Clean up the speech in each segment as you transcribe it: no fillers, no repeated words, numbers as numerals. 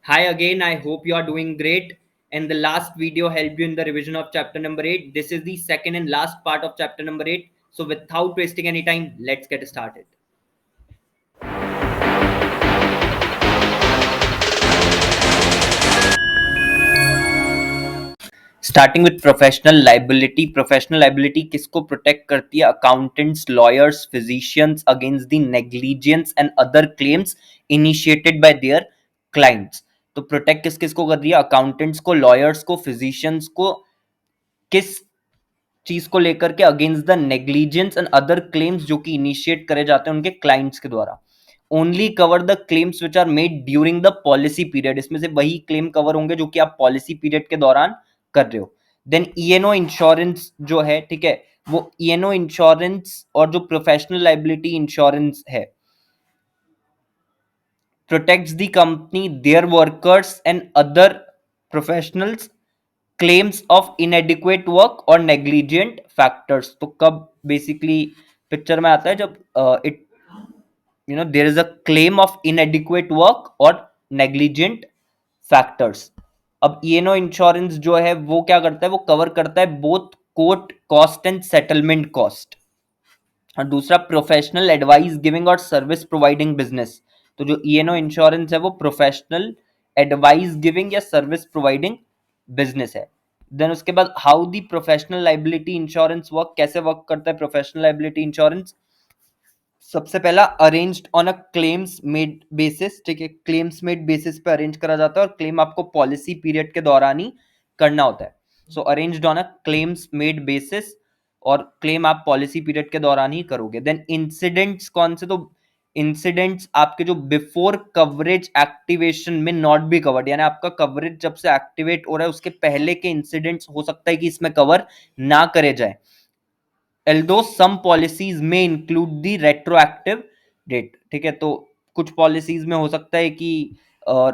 Hi again, I hope you are doing great. And the last video helped you in the revision of chapter number 8. This is the second and last part of chapter number 8. So without wasting any time, let's get started. Starting with professional liability किसको protect करती है? Accountants, lawyers, physicians against the negligence and other claims initiated by their clients. तो protect किस किस को कर रही है? अकाउंटेंट्स को, लॉयर्स को, फिजिशियंस को। किस चीज को लेकर के? Against the negligence and other claims जो कि इनिशिएट करे जाते हैं उनके क्लाइंट्स के द्वारा। Only cover the claims which are made during the policy period. इसमें से वही क्लेम कवर होंगे जो कि आप पॉलिसी पीरियड के दौरान कर रहे हो। देन ईएनओ इंश्योरेंस जो है, ठीक है, वो ईएनओ इंश्योरेंस और जो प्रोफेशनल लाइबिलिटी इंश्योरेंस है, protects the company, their workers and other professionals claims of inadequate work और नेग्लिजेंट फैक्टर्स। तो कब बेसिकली पिक्चर में आता है? जब it there is a claim of inadequate work और नेग्लिजेंट फैक्टर्स। अब ईएनओ इंश्योरेंस जो है वो क्या करता है? वो कवर करता है both court cost and settlement cost. और दूसरा प्रोफेशनल एडवाइस गिविंग और सर्विस प्रोवाइडिंग बिजनेस। तो जो ईएनओ इंश्योरेंस है वो प्रोफेशनल एडवाइस गिविंग या सर्विस प्रोवाइडिंग बिजनेस है। देन उसके बाद how the professional liability insurance work, कैसे वर्क करता है प्रोफेशनल लाइबिलिटी इंश्योरेंस? सबसे पहला arranged on a claims made basis, ठीक है, क्लेम्स मेड बेसिस पे अरेंज करा जाता है और क्लेम आपको पॉलिसी पीरियड के दौरान ही करना होता है। So arranged on a claims made basis, और क्लेम आप पॉलिसी पीरियड के दौरान ही करोगे। देन इंसिडेंट्स कौन से? तो इंसिडेंट्स आपके जो बिफोर कवरेज एक्टिवेशन में नॉट बी कवर्ड, यानी आपका कवरेज जब से एक्टिवेट हो रहा है उसके पहले के इंसिडेंट्स हो सकता है कि इसमें कवर ना करे जाए। एल्दो सम पॉलिसीज में इंक्लूड दी रेट्रोएक्टिव डेट, ठीक है, तो कुछ पॉलिसीज में हो सकता है कि और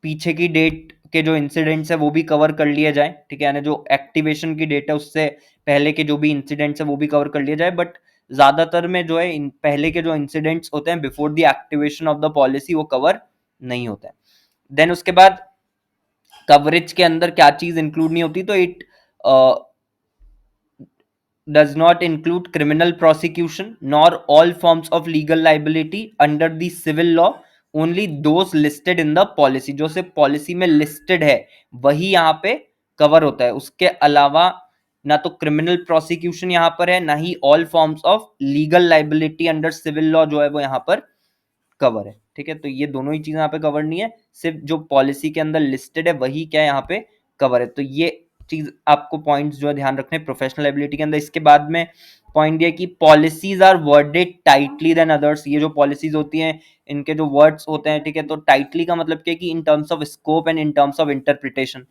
पीछे की डेट के जो इंसिडेंट्स है वो भी कवर कर लिए जाए, ठीक है, यानी जो एक्टिवेशन की डेट है उससे पहले के जो भी इंसिडेंट्स है वो भी कवर कर लिए जाए। बट ज्यादातर में जो है पहले के जो इंसिडेंट्स होते हैं before the activation of the policy वो कवर नहीं होता है। देन उसके बाद कवरेज के अंदर क्या चीज इंक्लूड नहीं होती? तो it does not include criminal prosecution nor all forms of legal liability under the civil law, only those listed in the policy। जो सिर्फ पॉलिसी में लिस्टेड है वही यहाँ पे कवर होता है, उसके अलावा ना तो क्रिमिनल प्रोसिक्यूशन यहाँ पर है, ना ही all forms of legal liability under civil law जो है वो यहाँ पर कवर है, ठीक है। तो ये दोनों ही चीजें यहाँ पे कवर नहीं है, सिर्फ जो पॉलिसी के अंदर लिस्टेड है वही क्या है यहाँ पे कवर है। तो ये चीज आपको पॉइंट्स जो है ध्यान रखने प्रोफेशनल लाइबिलिटी के अंदर। इसके बाद में पॉइंट ये कि policies are worded tightly than others. ये जो पॉलिसीज होती हैं इनके जो वर्ड्स होते हैं, ठीक है, तो टाइटली का मतलब क्या है कि in terms of scope and in terms of interpretation.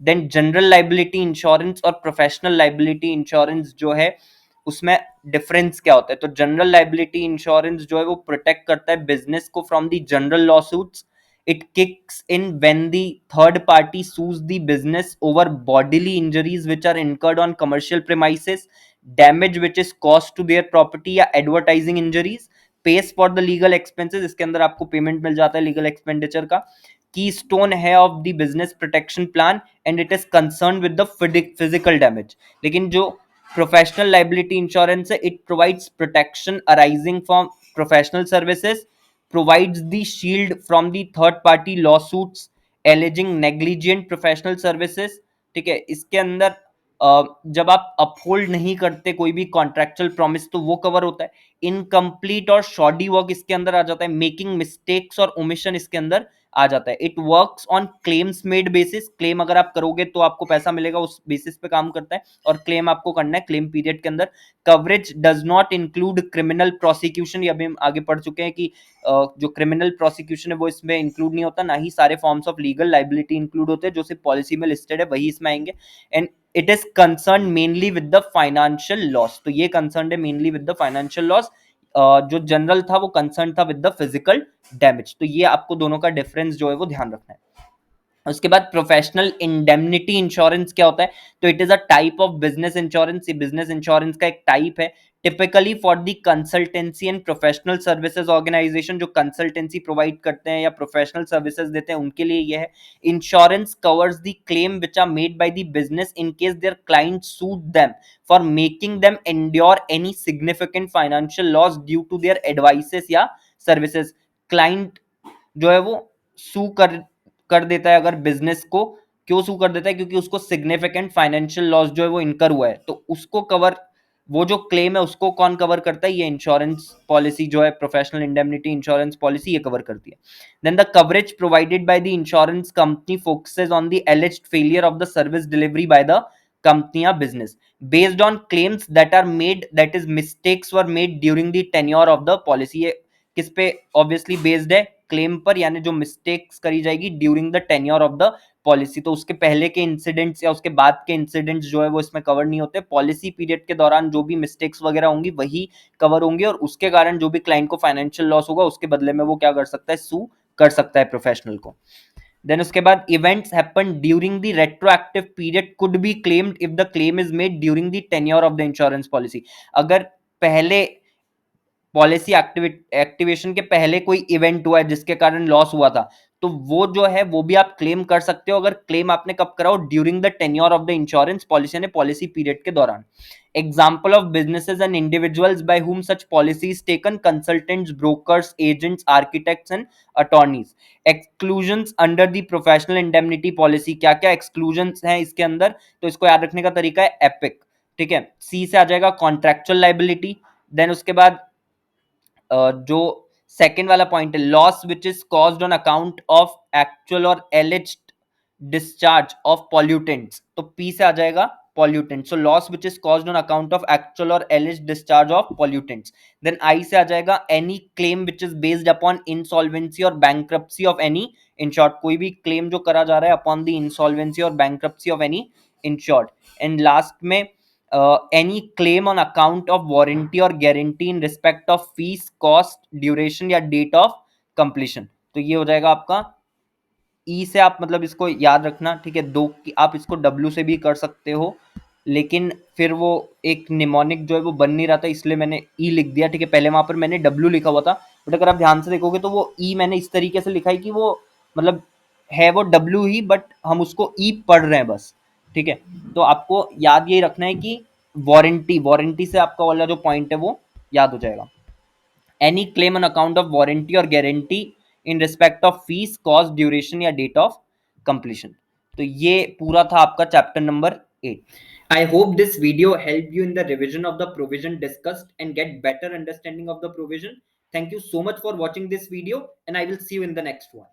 Then general liability insurance और प्रोफेशनल लाइबिलिटी इंश्योरेंस जो है उसमें डिफरेंस क्या होता है? तो जनरल लाइबिलिटी इंश्योरेंस जो है वो प्रोटेक्ट करता है बिजनेस को from the general lawsuits. It kicks in when the third party sues the business over bodily injuries which are incurred on commercial premises, damage which is caused to their property या advertising injuries, pays for the legal expenses. इसके अंदर आपको payment मिल जाता है legal expenditure का। Keystone है of the business protection plan and it is concern with the physical damage. लेकिन जो प्रोफेशनल लाइबिलिटी इंश्योरेंस है it provides protection arising from professional services, provides the shield from the third party lawsuits alleging negligent professional services, ठीक है। इसके अंदर जब आप uphold नहीं करते कोई भी कॉन्ट्रेक्चुअल प्रॉमिस तो वो कवर होता है। इनकम्प्लीट और शॉर्डी वर्क इसके अंदर आ जाता है। मेकिंग मिस्टेक्स और ओमिशन इसके अंदर आ जाता है। It works on claims made basis. Claim अगर आप करोगे तो आपको पैसा मिलेगा, उस बेसिस पे काम करता है, और क्लेम आपको करना है क्लेम पीरियड के अंदर। Coverage does not include criminal prosecution. ये अभी हम आगे पढ़ चुके हैं कि जो क्रिमिनल प्रोसिक्यूशन है वो इसमें इंक्लूड नहीं होता, ना ही सारे forms of legal liability include होते हैं। जो सिर्फ पॉलिसी में लिस्टेड है वही इसमें आएंगे। And it is concern mainly with the financial loss. तो ये कंसर्न है mainly with the financial loss. जो जनरल था वो कंसर्न था विद द फिजिकल डैमेज। तो ये आपको दोनों का डिफरेंस जो है वो ध्यान रखना है। उसके बाद प्रोफेशनल इंडेमनिटी इंश्योरेंस क्या होता है? तो it is a type of business insurance. ये बिजनेस इंश्योरेंस का एक टाइप है। Typically for the consultancy and professional services organisation, जो कंसल्टेंसी प्रोवाइड करते हैं या प्रोफेशनल सर्विसेज देते हैं उनके लिए यह है. Insurance covers the claim which are made by the business in case their client suit them for making them endure any significant financial loss due to their advices या सर्विसेज. क्लाइंट जो है वो सू कर देता है अगर बिजनेस को. क्यों सू कर देता है? क्योंकि उसको सिग्निफिकेंट फाइनेंशियल लॉस जो है वो इनकर हुआ है, तो उसको कवर, वो जो क्लेम है उसको कौन कवर करता है? ये इंश्योरेंस पॉलिसी जो है, प्रोफेशनल इंडेमनिटी इंश्योरेंस पॉलिसी, ये कवर करती है. Then the coverage provided by the insurance company focuses on the alleged failure of the service delivery by the company or business based on claims that are made, that is mistakes were made during the tenure of the policy. ये किस पे obviously based है? Claim पर, यानी जो mistakes करी जाएगी during the tenure of the policy. तो उसके पहले के इंसिडेंट्स या उसके बाद के इंसिडेंट्स जो है वो इसमें कवर नहीं होते. पॉलिसी पीरियड के दौरान जो भी मिस्टेक्स वगैरह होंगी वही कवर होंगी, और उसके कारण जो भी क्लाइंट को फाइनेंशियल लॉस होगा उसके बदले में वो क्या कर सकता है? सू कर सकता है प्रोफेशनल को. देन उसके बाद events happen during the retroactive period could be claimed if the claim is made during the tenure of the insurance policy. अगर पहले पॉलिसी एक्टिवेशन के पहले कोई इवेंट हुआ है जिसके कारण लॉस हुआ था, तो वो जो है वो भी आप क्लेम कर सकते हो, अगर क्लेम आपने कब कराओ? During the tenure of the insurance policy, यानी पॉलिसी पीरियड के दौरान. Example of businesses and individuals by whom such policies taken: consultants, brokers, agents, architects and attorneys. Exclusions under the professional indemnity policy. क्या क्या exclusions हैं इसके अंदर? तो इसको याद रखने का तरीका है एपिक. ठीक है. सी से आ जाएगा कॉन्ट्रेक्चुअल लाइबिलिटी. देन उसके बाद जो सेकेंड वाला पॉइंट है, loss which is caused on account of actual और एलिज्ड डिस्चार्ज ऑफ पॉल्यूटेंट्स. तो पी से आ जाएगा pollutant. So loss which is caused on account of actual और alleged discharge of pollutants. Then I से आ जाएगा any claim which is based upon insolvency और बैंक्रप्सी ऑफ एनी इंश्योर्ड. कोई भी क्लेम जो करा जा रहा है अपॉन द इंसॉल्वेंसी और bankruptcy of any insured. And last में any claim on account of warranty or guarantee in respect of fees, cost, duration या date of completion. तो ये हो जाएगा आपका ई से. आप मतलब इसको याद रखना, ठीक है. दो की आप इसको डब्ल्यू से भी कर सकते हो, लेकिन फिर वो एक निमोनिक जो है वो बन नहीं रहा था, इसलिए मैंने ई लिख दिया. ठीक है. पहले वहां पर मैंने डब्ल्यू लिखा हुआ था, बट अगर आप ध्यान से देखोगे तो वो ई मैंने इस तरीके से लिखा है कि वो मतलब है वो डब्ल्यू ही, बट हम उसको ई पढ़ रहे हैं बस. ठीक है. तो आपको याद यही रखना है कि वारंटी, वारंटी से आपका वाला जो पॉइंट है वो याद हो जाएगा. Any claim on account of warranty और guarantee in respect of fees, cost, duration या डेट ऑफ कंप्लीशन. तो ये पूरा था आपका chapter number 8. I hope this video helped you in the revision of the provision discussed and get better understanding of the provision. Thank you so much for watching this video, and I will see you in the next one.